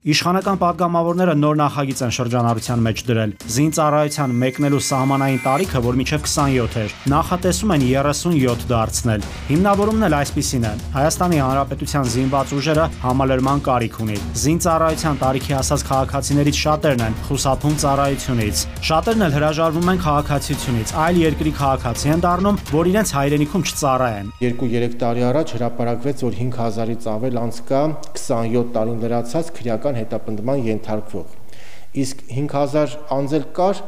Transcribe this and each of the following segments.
Իշխանական падգամավորները նոր նախագիծ են շրջանառության մեջ դրել։ Զինծառայության մեկնելու սահմանային տարիքը, որ մինչև 27 էր, նախատեսում են 37 դարձնել։ Հիմնավորումն էլ այսպիսին է. Հայաստանի Հանրապետության զինված ուժերը համալրման կարիք ունի։ Զինծառայության տարիքի հասած քաղաքացիներից շատերն են խուսափում ծառայությունից։ Շատերն էլ հրաժարվում են քաղաքացիությունից, այլ երկրի քաղաքացի են դառնում, որ իրենց հայրենիքում չծառայեն։ 2-3 տարի առաջ հրապարակվեց, որ 5000-ից ավել անց կա 27 տարին լրացած քրեական հետապնդման ենթարկվող։ Իսկ 5000 անձել կար,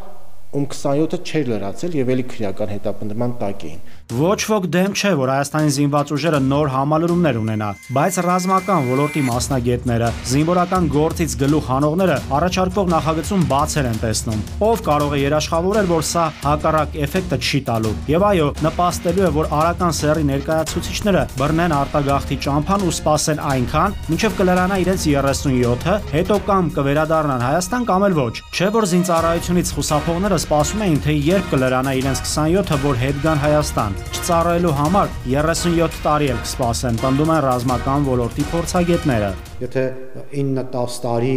ում 27-ը չէր լրացել եւ էլի քրեական հետապնդման տակ էին։ Ոչ ոք դեմ չէ, որ Հայաստանի զինված ուժերը նոր համալրումներ ունենա, բայց ռազմական ոլորտի մասնագետները, զինվորական գործից գլուխ հանողները առաջարկվող նախագծում բացեր են տեսնում։ Ով կարող է երաշխավորել, որ սա հակառակ էֆեկտը չի տալու։ Եվ այո, նպաստելու է, որ արական սեռի ներկայացուցիչները բռնեն արտագաղթի ճամփան ու սպասեն այնքան, մինչև կլրանա իրենց 37-ը, հետո կամ կվերադառնան Հայաստան կամ էլ ոչ։ Չէ՞ որ զինծառայությունից խուսափողները սպասում էին, թե երբ կլրանա իրենց 27-ը, որ հետ գան Հայաստան։ Չծառայելու համար 37 տարի էլ կսպասեն, պնդում են ռազմական ոլորտի փորձագետները։ Եթե 9-10 տարի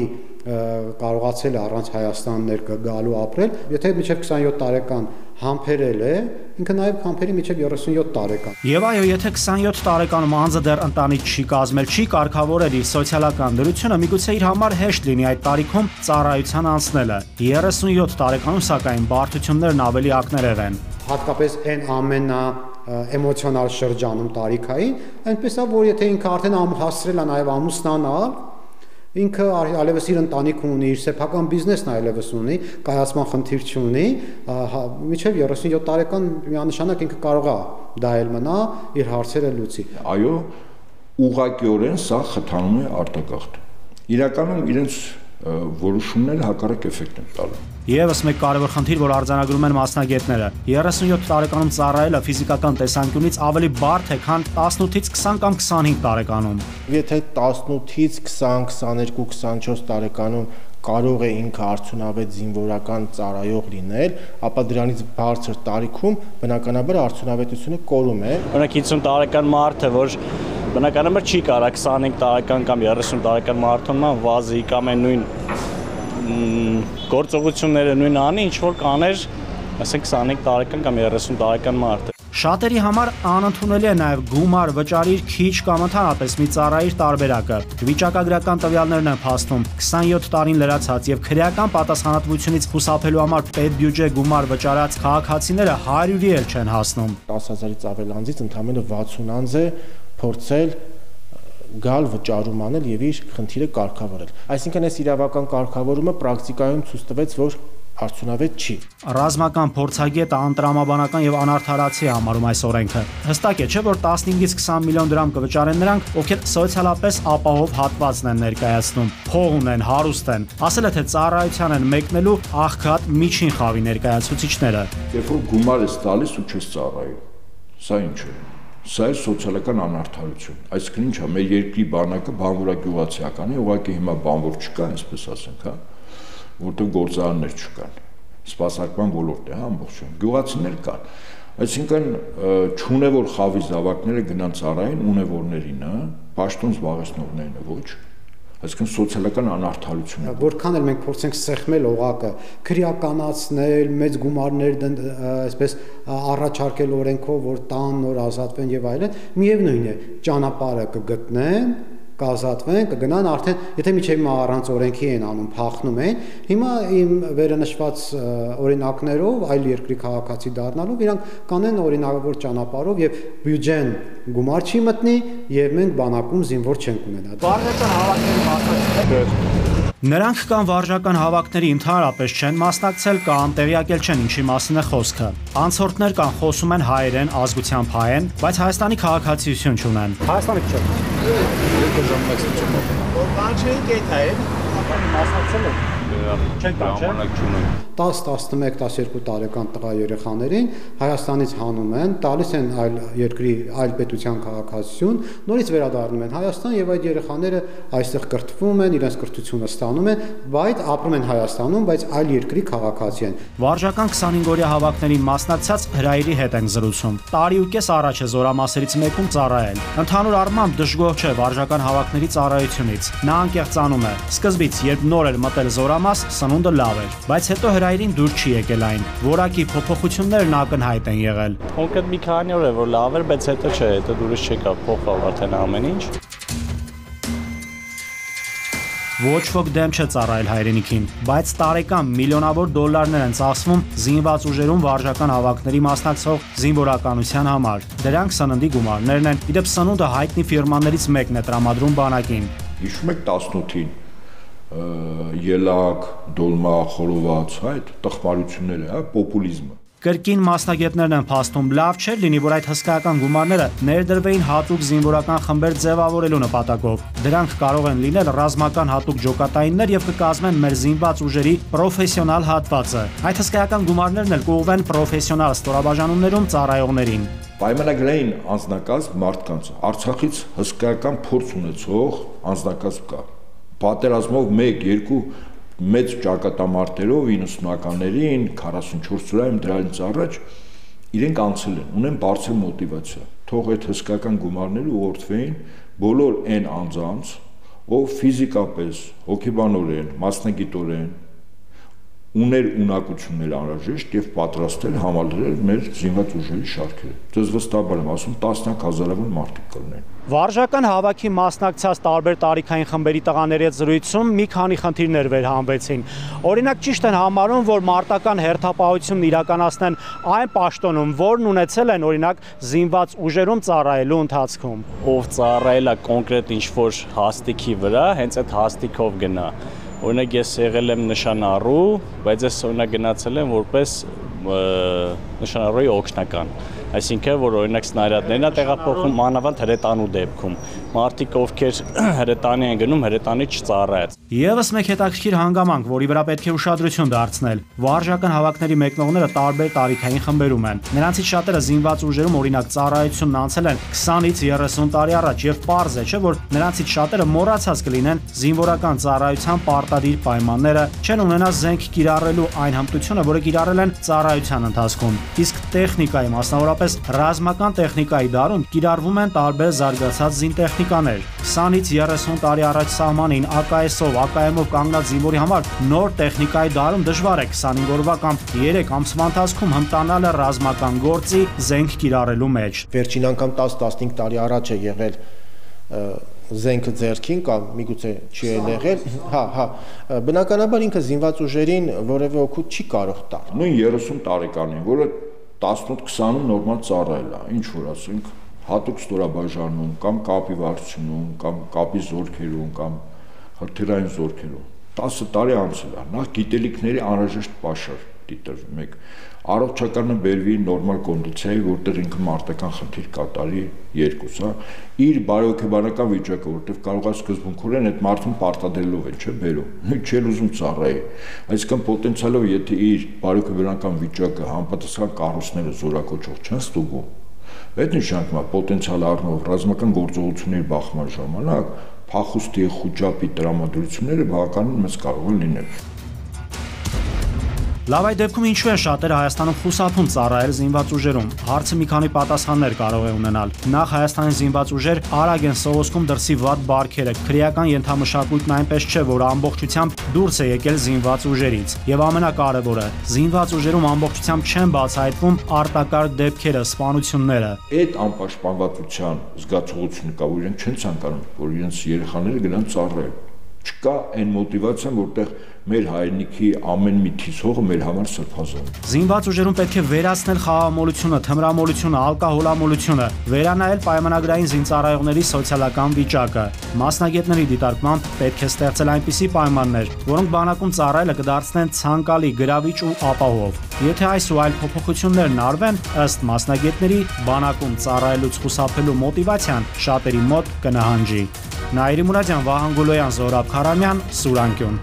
կարողացել է առանց Հայաստան ներկա գալու ապրել, եթե մինչև 27 տարեկան համբերել է, ինքը նաև համբերի մինչև 37 տարեկան։ Եվ այո, եթե 27 տարեկանում անձը դեռ ընտանիք չի կազմել, չի կարգավորել իր սոցիալական դրությունը, միգուցե իր համար հեշտ լինի այդ տարիքում ծառայության անցնելը։ 37 տարեկանում սակայն բարդություններն ավելի ակներև են։ Հատկապես այն ամենա էմոցիոնալ շրջանում տարիքային, այնպես է, որ եթե ինքը արդեն հասցրել է նաև ամուսնանալ, ինքը այլևս իր ընտանիք ունի, իր սեփական բիզնեսն այլևս ունի, կայացման խնդիր չունի, մինչև 37 տարեկան միանշանակ ինքը կարող է դա էլ մնա, իր հարցերը լուծի։ Այո, ուղղակիորեն սա խթանում է արտագաղթը։ Իրականում իրենց որոշումները հակառակ էֆեկտ են տալու։ Եվս մեկ կարևոր խնդիր, որ արձանագրում են մասնագետները, 37 տարեկանում ծառայելը ֆիզիկական տեսանկյունից ավելի բարդ է, քան 18-ից 20 կամ 25 տարեկանում։ Եթե 18-ից 20, 22, 24 տարեկանում կարող է ինքը արդյունավետ զինվորական ծառայող լինել, ապա դրանից բարձր տարիքում բնականաբար արդյունավետությունը կորում է։ Օրինակ 50 տարեկան մարդը, որ բնականաբար չի կարող 25 տարեկան կամ 30 տարեկան մարդուն վազի կամ այն նույն գործողությունները նույն անի, ինչ որ կաներ, ասենք 25 տարեկան կամ 30 տարեկան մարդը։ Շատերի համար անընդունելի է նաև գումար վճարիր քիչ կամ ընդհանրապես մի ծառայիր տարբերակը։ Վիճակագրական տվյալներն են փաստում 27 տարին լրացած եւ քրեական պատասխանատվությունից խուսափելու համար պետբյուջե գումար վճարած քաղաքացիները 100-ի էլ չեն հասնում։ 10,000-ից ավել անձից ընդամենը 60 անձ է փորձել գալ վճարում անել եւ իր խնդիրը կարգավորել։ Այսինքն այս իրավական կարգավորումը պրակտիկայում ցույց տվեց, որ արդյունավետ չի։ Ռազմական փորձագետը անտրամաբանական եւ անարդարացի է համարում այս օրենքը։ Հստակ է, չէ՞ որ 15-ից 20 միլիոն դրամ կվճարեն նրանք, ովքեր սոցիալապես ապահով հատվածն են ներկայացնում, փող ունեն, հարուստ են։ Ասել է, թե ծառայության են մեկնելու աղքատ միջին խավի ներկայացուցիչները։ Երբ որ գումար ես տալիս ու չես ծառայում, սա ինչ է։ Սա է սոցիալական անարդարություն։ Այսինքն ինչ է, մեր երկրի բանակը բանվորագյուղացիական է, ուղղակի հիմա բանվոր չկա, այսպես ասենք, հա, որտեղ գործարաններ չկան։ Սպասարկման ոլորտ է, հա, ամբողջովին։ Գյուղացիներ կան։ Այսինքն չունևոր խավի զավակները գնան ծառային ունևորներին, հա, պաշտոն զբաղեցնողներին ոչ։ Այսինքն սոցիալական անարդարություն է։ Որքան էլ մենք փորձենք սեղմել օղակը, քրեականացնել, մեծ գումարներ այսպես առաջարկել օրենքով, որ տան նոր ազատվեն եւ այլն, միևնույն է, ճանապարհը կգտնեն, կազատվեն, կգնան արդեն, եթե միջև հիմա առանց օրենքի են անում, փախնում են, հիմա իմ վերանշված օրինակներով այլ երկրի քաղաքացի դառնալով իրանք կանեն օրինակավոր ճանապարհով եւ բյուջեն գումար չի մտնի եւ մենք բանակում զինվոր չենք ունենա։ Վարժական հավաքների մասնակցել։ Նրանք կամ վարժական հավաքների ընդհանրապես չեն մասնակցել կամ տեղյակել չեն ինչի մասին է խոսքը։ Անցորդներ կան խոսում են հայերեն, ազգությամբ հայեն, բայց Հայաստանի քաղաքացիություն չունեն։ Հայաստանի չէ։ Մասնակցել եք։ ժամանակ չունեմ։ 10-11-12 տարեկան տղա երեխաներին Հայաստանից հանում են, տալիս են այլ երկրի, այլ պետության քաղաքացիություն, նորից վերադառնում են Հայաստան եւ այդ երեխաները այստեղ կրթվում են, իրենց կրթությունը ստանում են, բայց ապրում են Հայաստանում, բայց այլ երկրի քաղաքացի են։ Վարժական 25-օրյա հավաքներին մասնակցած Հրայրի հետ ենք զրուցում։ Տարի ու կես առաջ է զորամասերից մեկում ծառայել։ Ընդհանուր առմամբ դժգոհ չէ վարժական հավաքների ծառայությունից։ Նա անկեղծանում է։ Սկզբից, երբ նոր էր մտել զորամաս, սնունդը լավ էր, բայց հետո Հրայրին դուր չի եկել այն։ Որակի փոփոխություններն ակնհայտ են եղել։ Կոնկրետ մի քանի օր է որ լավ էր, բայց հետո չէ, հետո դուրս չեկավ, փոխավ արդեն ամեն ինչ։ Ոչ ոք դեմ չէ ծառայել հայրենիքին, բայց տարեկան միլիոնավոր դոլարներ են ծախսվում զինված ուժերում վարժական հավաքների մասնակցող զինվորականության համար։ Դրանք սննդի գումարներն են, իդեպ սնունդը հայտնի ֆիրմաներից մեկն է տրամադրում բանակին։ Հիշում եք 18-ին ելակ, դոլմա, խորոված, այդ տխմարությունները, պոպուլիզմը։ Կրկին մասնագետներն են փաստում, լավ չէր լինի, որ այդ հսկայական գումարները ներդրվեին հատուկ զինվորական խմբեր ձևավորելու նպատակով։ Դրանք կարող են լինել ռազմական հատուկ ջոկատայիններ եւ կկազմեն մեր զինված ուժերի պրոֆեսիոնալ հատվածը։ Այդ հսկայական գումարներն էլ կուղղվեն պրոֆեսիոնալ ստորաբաժանումներում ծառայողներին։ Պայմանագրային անձնակազմ մարդկանց Արցախից հսկայական փորձ ունեցող անձնակազմ կա։ Պատերազմով 1-2 մեծ ճակատամարտերով 90-ականներին 44 ծրայում դրանից առաջ իրենք անցել են, ունեն բարձր մոտիվացիա։ Թող այդ հսկայական գումարները ուղղորդվեին բոլոր այն անձանց, ով ֆիզիկապես, հոգեբանորեն, մասնագիտորեն ուներ ունակություններ անհրաժեշտ եւ պատրաստ էր համալրել մեր զինված ուժերի շարքերը։ Ձեզ վստահաբար եմ ասում, տասնյակ հազարավոր մարդիկ կլինեն։ Վարժական հավաքի մասնակցած տարբեր տարիքային խմբերի տղաների հետ զրույցում մի քանի խնդիրներ վերհանվեցին։ Օրինակ ճիշտ են համարում, որ մարտական հերթապահությունն իրականացնեն այն պաշտոնում, որն ունեցել են օրինակ զինված ուժերում ծառայելու ընթացքում։ Ով ծառայել է կոնկրետ ինչ-որ հաստիքի վրա, հենց այդ հաստիքով գնա։ Օրինակ ես եղել եմ նշանառու, բայց ես օրինակ գնացել եմ որպես նշանառուի օգնական։ Այսինքն, որ օրինակ սնարյադներն է տեղափոխում մանավանդ հրետանու դեպքում։ Մարդիկ ովքեր հրետանի են գնում, հրետանի չծառայած։ Եվս մեկ հետաքրքիր հանգամանք, որի վրա պետք է ուշադրություն դարձնել։ Վարժական հավաքների մեկնողները տարբեր տարիքային խմբերում են։ Նրանցից շատերը զինված ուժերում օրինակ ծառայությունն անցել են 20-ից 30 տարի առաջ եւ պարզ է, չէ՞ որ նրանցից շատերը մոռացած կլինեն զինվորական ծառայության պարտադիր պայմանները, չեն ունենա զենք կիրառելու այն հմտությունը, որը կիրառել են ծառայության ընթացքում։ Իսկ տեխնիկայի, մասնավորապես ռազմական տեխնիկայի դարում կիրառվում են տարբեր զարգացած զինտեխնիկաներ։ 20-ից 30 տարի առաջ սահմանին ԱԿՍ-ով, ԱԿՄ-ով կանգնած զինվորի համար նոր տեխնիկայի դարում դժվար է 25 օրվա կամ 3 ամսվա ընթացքում հմտանալը ռազմական գործի զենք կիրառելու մեջ։ Վերջին անգամ 10-15 տարի առաջ է եղել զենքը ձեռքին կամ միգուցե չի եղել, բնականաբար ինքը զինված ուժերին որևէ օգուտ չի կարող տալ։ Նույն 30 տարեկանին, որը 18-20-ում նորմալ ծառայել է, ինչ որ ասենք, հատուկ ստորաբաժանում կամ կապի վարչությունում կամ կապի զորքերում կամ հրթիռային զորքերում 10 տարի անցել է, նախ գիտելիքների անհրաժեշտ պաշար դիտարկվի, 1 առողջականը բերվի նորմալ կոնդիցիայի, որտեղ ինքը մարտական խնդիր կատարի, 2 իր բարոյական վիճակը, որտեղ կարող է սկզբունքորեն այդ մարդուն պարտադրելով է, չէ, բերում, չի ուզում ծառայի, այսինքն պոտենցիալով եթե իր բարոյական վիճակը համապատասխան կառույցները զորակոչող չեն ստուգում, այդ նշանակում է պոտենցիալ առնող ռազմական գործողությունների բախման ժամանակ փախուստի խոճապի տրամադրությունները բավականին մեծ կարող են լինել։ Լավ, այդ դեպքում ինչու են շատերը Հայաստանում խուսափում ծառայել զինված ուժերում։ Հարցը մի քանի պատասխաններ կարող է ունենալ։ Նախ Հայաստանի զինված ուժեր արագ են սողոսկում դրսի վատ բարքերը։ Քրեական ենթամշակույթն այնպես չէ, որ ամբողջությամբ դուրս է եկել զինված ուժերից։ Եվ ամենակարևորը, զինված ուժերում ամբողջությամբ չեն բացահայտվում արտակարգ դեպքերը, սպանությունները։ Այդ անպաշտպանվածության զգացողությունը կա, որ իրենք չեն ցանկանում, որ իրենց երեխաները գնան ծառայել։ Չկա այն մոտիվացիան, որտեղ մեր հայրենիքի ամեն մի թիզողը մեր համար սրբազան։ Զինված ուժերում պետք է վերացնել խաղամոլությունը, թմրամոլությունը, ալկոհոլամոլությունը, վերանայել պայմանագրային զինծառայողների սոցիալական վիճակը։ Մասնագետների դիտարկմամբ պետք է ստեղծել այնպիսի պայմաններ, որոնք բանակում ծառայելը կդարձնեն ցանկալի, գրավիչ ու ապահով։ Եթե այս ու այլ փոփոխություններն արվեն, ըստ մասնագետների, բանակում ծառայելուց խուսափելու մոտիվացիան շատերի մոտ կնահանջի։ Նաիրի Մուրադյան, Վահան Գոլոյան, Զորաբ Խարամյան, Սուրանկյուն։